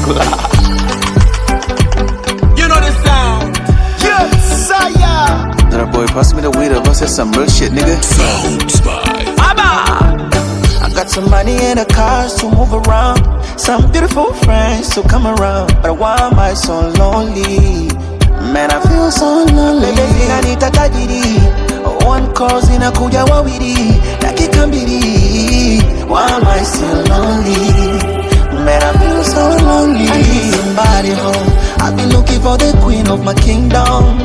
You know the sound. Yes, sire. That boy, pass me the weed up. I said some real shit, nigga. Sound Spy. I got some money in the cars to move around, some beautiful friends to come around, but why am I so lonely? Man, I feel so lonely. Baby, inanita tajiri, one calls inakuja wawili, dakika mbili. Why am I so lonely? Man, I feel so lonely. I need somebody home. I've been looking for the queen of my kingdom.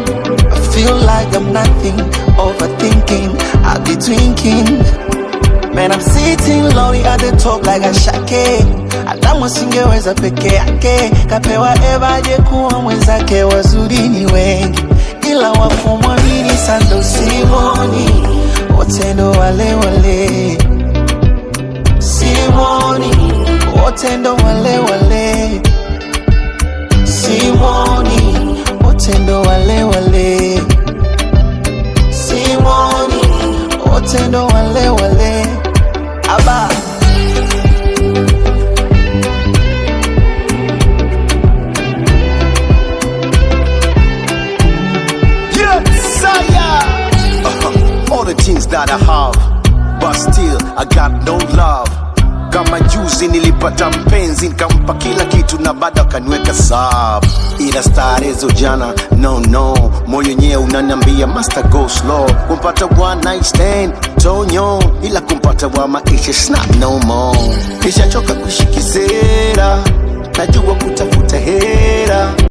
I feel like I'm nothing, overthinking, I be thinking. Man, I'm sitting lonely at the top like a shake. Adamu singeweza peke yake, kapewa Eva aje kuwa mwenzake. Wazuri ni wengi ila wakumwamini sando Simoni, wote ndo wale wale. Simoni, wote ndo wale wale. Simoni, wote ndo wale wale. Simoni, wote ndo wale wale. Aba all the things that I have, but still I got no love. Kama juzi nilipata mpenzi, nikampa kila kitu na bado akaniweka sub. Ila starehe za ujana, no, moyo nyewe unaniambia master go slow. Kumpata one night stand, tonyo, ila kumpata wa maisha snap no more. Nishachoka kushikizera, najua kutafuta hera.